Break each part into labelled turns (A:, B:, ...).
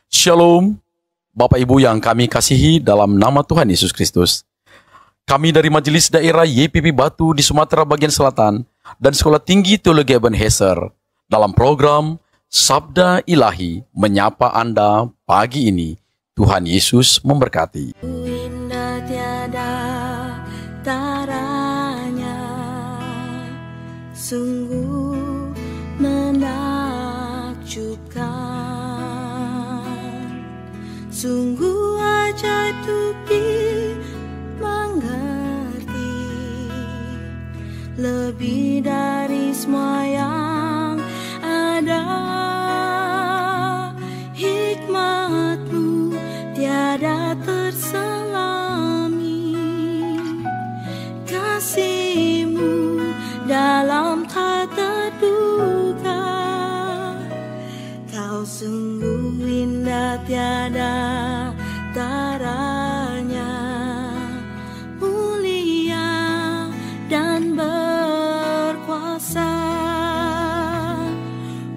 A: Shalom, Bapak Ibu yang kami kasihi dalam nama Tuhan Yesus Kristus. Kami dari Majelis Daerah YPP Batu di Sumatera Bagian Selatan dan Sekolah Tinggi Teologi Ebenezer dalam program Sabda Ilahi menyapa Anda pagi ini. Tuhan Yesus memberkati.
B: Indah tiada taranya, sungguh menakjubkan, sungguh ajaib untuk dimengerti, lebih dari semua yang ada. Hikmat-Mu tiada terselami, kasih-Mu dalam tak terduga. Kau sungguh indah tiada taranya, mulia dan berkuasa.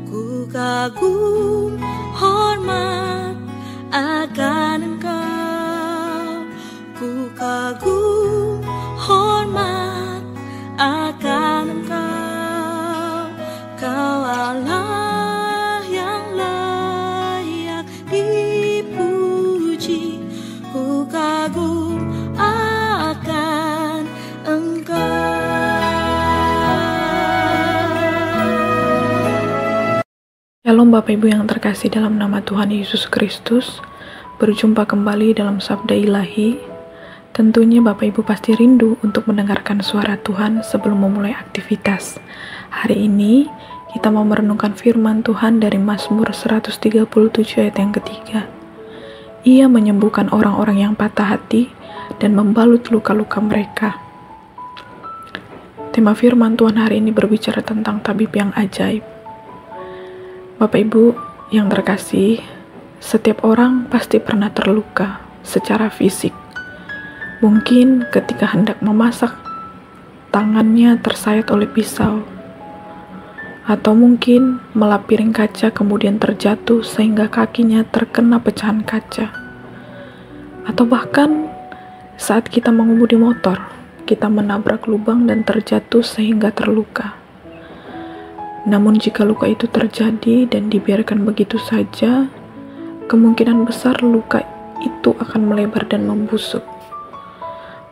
B: Ku kagum hormat akan Engkau, ku kagum hormat akan Engkau. Kau Allah yang layak dipuji, ku kagum akan Engkau.
C: Shalom Bapak Ibu yang terkasih dalam nama Tuhan Yesus Kristus. Berjumpa kembali dalam Sabda Ilahi. Tentunya Bapak Ibu pasti rindu untuk mendengarkan suara Tuhan sebelum memulai aktivitas. Hari ini kita mau merenungkan firman Tuhan dari Mazmur 137 ayat yang ketiga. Ia menyembuhkan orang-orang yang patah hati dan membalut luka-luka mereka. Tema firman Tuhan hari ini berbicara tentang tabib yang ajaib. Bapak Ibu yang terkasih, setiap orang pasti pernah terluka secara fisik. Mungkin ketika hendak memasak, tangannya tersayat oleh pisau. Atau mungkin melap piring kaca kemudian terjatuh sehingga kakinya terkena pecahan kaca. Atau bahkan saat kita mengemudi motor, kita menabrak lubang dan terjatuh sehingga terluka. Namun jika luka itu terjadi dan dibiarkan begitu saja, kemungkinan besar luka itu akan melebar dan membusuk.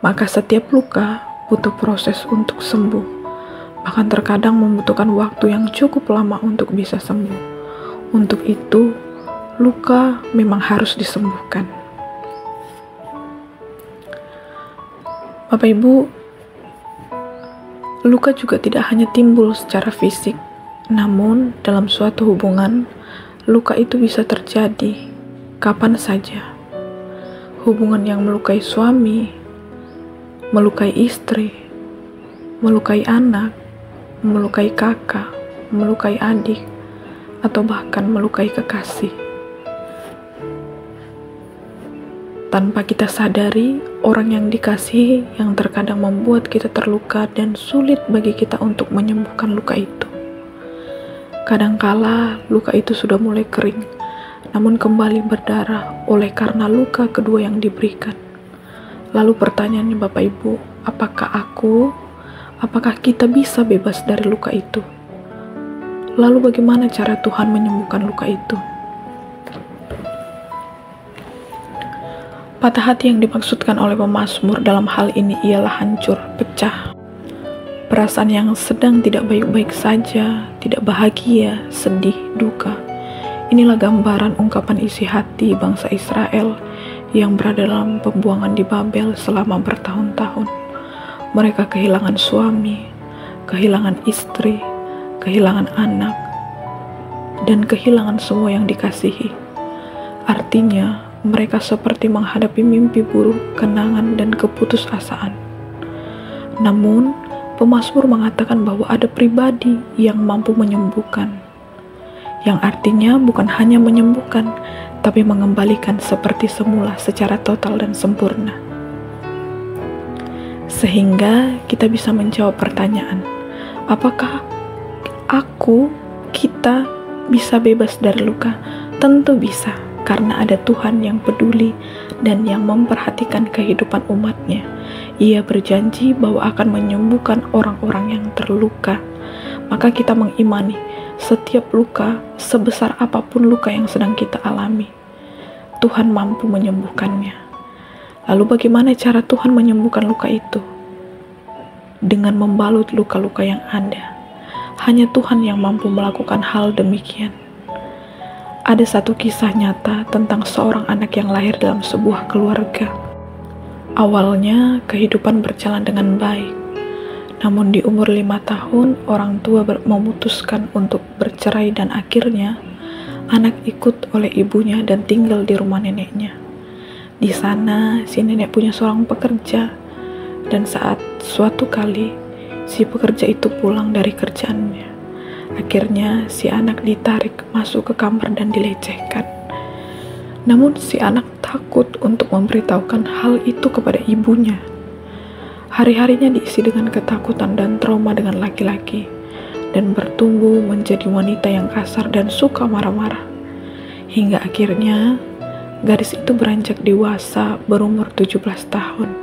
C: Maka setiap luka butuh proses untuk sembuh, bahkan terkadang membutuhkan waktu yang cukup lama untuk bisa sembuh. Untuk itu, luka memang harus disembuhkan. Bapak Ibu, luka juga tidak hanya timbul secara fisik, namun dalam suatu hubungan, luka itu bisa terjadi kapan saja. Hubungan yang melukai suami, melukai istri, melukai anak, melukai kakak, melukai adik, atau bahkan melukai kekasih. Tanpa kita sadari, orang yang dikasihi yang terkadang membuat kita terluka dan sulit bagi kita untuk menyembuhkan luka itu. Kadangkala luka itu sudah mulai kering, namun kembali berdarah oleh karena luka kedua yang diberikan. Lalu pertanyaannya Bapak Ibu, apakah kita bisa bebas dari luka itu? Lalu bagaimana cara Tuhan menyembuhkan luka itu? Patah hati yang dimaksudkan oleh pemazmur dalam hal ini ialah hancur, pecah. Perasaan yang sedang tidak baik-baik saja, tidak bahagia, sedih, duka. Inilah gambaran ungkapan isi hati bangsa Israel yang berada dalam pembuangan di Babel selama bertahun-tahun. Mereka kehilangan suami, kehilangan istri, kehilangan anak, dan kehilangan semua yang dikasihi. Artinya, mereka seperti menghadapi mimpi buruk, kenangan, dan keputusasaan. Namun, pemazmur mengatakan bahwa ada pribadi yang mampu menyembuhkan, yang artinya bukan hanya menyembuhkan, tapi mengembalikan seperti semula secara total dan sempurna. Sehingga kita bisa menjawab pertanyaan, apakah kita bisa bebas dari luka? Tentu bisa. karena ada Tuhan yang peduli dan yang memperhatikan kehidupan umatnya. Ia berjanji bahwa akan menyembuhkan orang-orang yang terluka. Maka kita mengimani setiap luka, sebesar apapun luka yang sedang kita alami, Tuhan mampu menyembuhkannya. Lalu bagaimana cara Tuhan menyembuhkan luka itu? Dengan membalut luka-luka yang ada. Hanya Tuhan yang mampu melakukan hal demikian. Ada satu kisah nyata tentang seorang anak yang lahir dalam sebuah keluarga. Awalnya kehidupan berjalan dengan baik. Namun di umur 5 tahun, orang tua memutuskan untuk bercerai dan akhirnya anak ikut oleh ibunya dan tinggal di rumah neneknya. Di sana, si nenek punya seorang pekerja dan saat suatu kali si pekerja itu pulang dari kerjaannya, akhirnya si anak ditarik masuk ke kamar dan dilecehkan. Namun si anak takut untuk memberitahukan hal itu kepada ibunya. Hari-harinya diisi dengan ketakutan dan trauma dengan laki-laki, dan bertumbuh menjadi wanita yang kasar dan suka marah-marah. Hingga akhirnya, gadis itu beranjak dewasa berumur 17 tahun,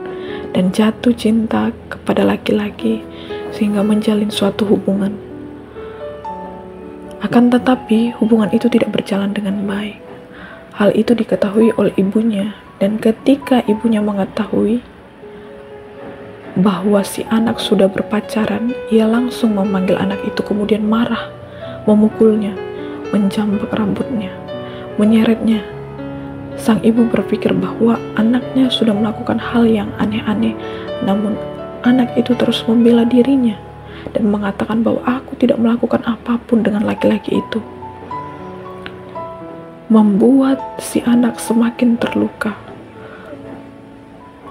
C: dan jatuh cinta kepada laki-laki sehingga menjalin suatu hubungan. Akan tetapi, hubungan itu tidak berjalan dengan baik. Hal itu diketahui oleh ibunya, dan ketika ibunya mengetahui bahwa si anak sudah berpacaran, ia langsung memanggil anak itu, kemudian marah, memukulnya, menjambak rambutnya, menyeretnya. Sang ibu berpikir bahwa anaknya sudah melakukan hal yang aneh-aneh, namun anak itu terus membela dirinya dan mengatakan bahwa aku tidak melakukan apapun dengan laki-laki itu. Membuat si anak semakin terluka.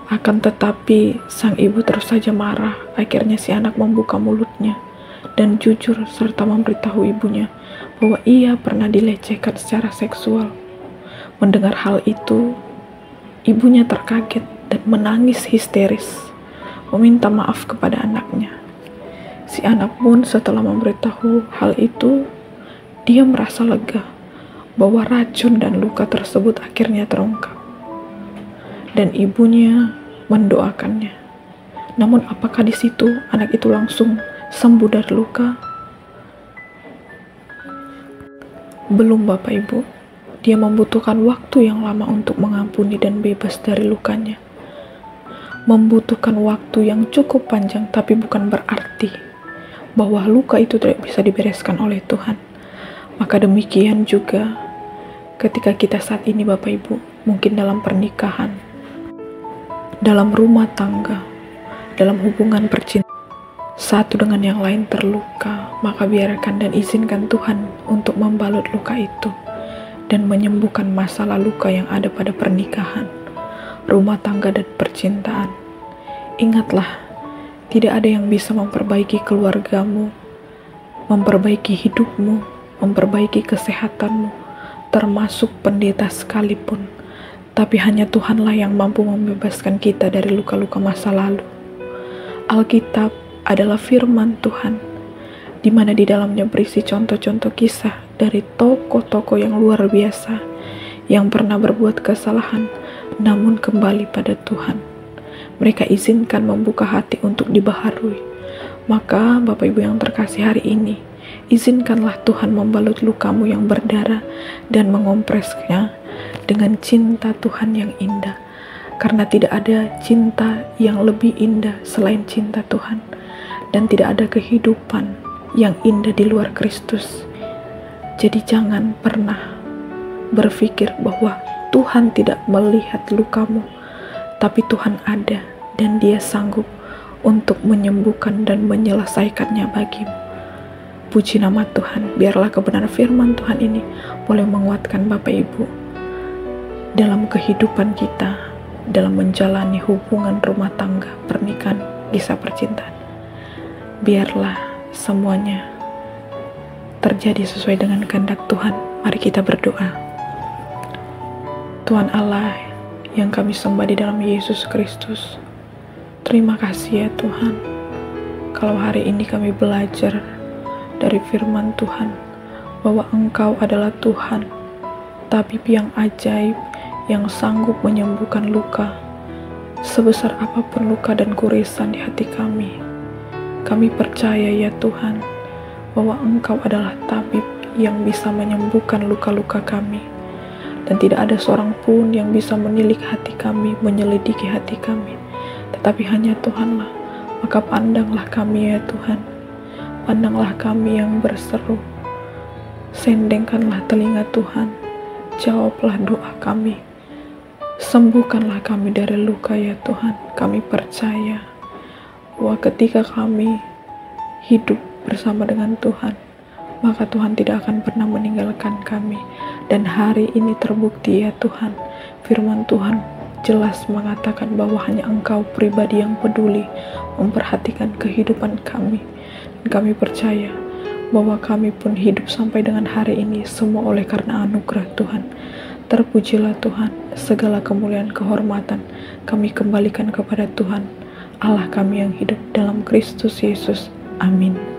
C: Akan tetapi, sang ibu terus saja marah. Akhirnya si anak membuka mulutnya dan jujur serta memberitahu ibunya bahwa ia pernah dilecehkan secara seksual. Mendengar hal itu, ibunya terkaget dan menangis histeris, meminta maaf kepada anaknya. Si anak pun setelah memberitahu hal itu, dia merasa lega bahwa racun dan luka tersebut akhirnya terungkap. Dan ibunya mendoakannya. Namun apakah di situ anak itu langsung sembuh dari luka? Belum, Bapak Ibu. Dia membutuhkan waktu yang lama untuk mengampuni dan bebas dari lukanya. Membutuhkan waktu yang cukup panjang, tapi bukan berarti bahwa luka itu tidak bisa dibereskan oleh Tuhan. Maka demikian juga ketika kita saat ini, Bapak Ibu, mungkin dalam pernikahan, dalam rumah tangga, dalam hubungan percintaan, satu dengan yang lain terluka, maka biarkan dan izinkan Tuhan untuk membalut luka itu dan menyembuhkan masalah luka yang ada pada pernikahan, rumah tangga, dan percintaan. Ingatlah, tidak ada yang bisa memperbaiki keluargamu, memperbaiki hidupmu, memperbaiki kesehatanmu, termasuk pendeta sekalipun. Tapi hanya Tuhanlah yang mampu membebaskan kita dari luka-luka masa lalu. Alkitab adalah firman Tuhan, di mana di dalamnya berisi contoh-contoh kisah dari tokoh-tokoh yang luar biasa, yang pernah berbuat kesalahan, namun kembali pada Tuhan. Mereka izinkan membuka hati untuk dibaharui. Maka Bapak Ibu yang terkasih, hari ini, izinkanlah Tuhan membalut lukamu yang berdarah dan mengompresnya dengan cinta Tuhan yang indah, karena tidak ada cinta yang lebih indah selain cinta Tuhan, dan tidak ada kehidupan yang indah di luar Kristus. Jadi jangan pernah berpikir bahwa Tuhan tidak melihat lukamu, tapi Tuhan ada dan Dia sanggup untuk menyembuhkan dan menyelesaikannya bagimu. Puji nama Tuhan. Biarlah kebenaran firman Tuhan ini boleh menguatkan Bapak Ibu dalam kehidupan kita, dalam menjalani hubungan rumah tangga, pernikahan, kisah percintaan. Biarlah semuanya terjadi sesuai dengan kehendak Tuhan. Mari kita berdoa. Tuhan Allah yang kami sembah di dalam Yesus Kristus, terima kasih ya Tuhan, kalau hari ini kami belajar dari firman Tuhan bahwa Engkau adalah Tuhan tabib yang ajaib, yang sanggup menyembuhkan luka, sebesar apapun luka dan goresan di hati kami. Kami percaya ya Tuhan, bahwa Engkau adalah tabib yang bisa menyembuhkan luka-luka kami. Dan tidak ada seorang pun yang bisa menilik hati kami, menyelidiki hati kami. Tetapi hanya Tuhanlah. Maka pandanglah kami ya Tuhan. Pandanglah kami yang berseru. Sendengkanlah telinga Tuhan. Jawablah doa kami. Sembuhkanlah kami dari luka ya Tuhan. Kami percaya bahwa ketika kami hidup bersama dengan Tuhan, maka Tuhan tidak akan pernah meninggalkan kami. Dan hari ini terbukti ya Tuhan, firman Tuhan jelas mengatakan bahwa hanya Engkau pribadi yang peduli memperhatikan kehidupan kami. Dan kami percaya bahwa kami pun hidup sampai dengan hari ini semua oleh karena anugerah Tuhan. Terpujilah Tuhan, segala kemuliaan kehormatan kami kembalikan kepada Tuhan, Allah kami yang hidup dalam Kristus Yesus. Amin.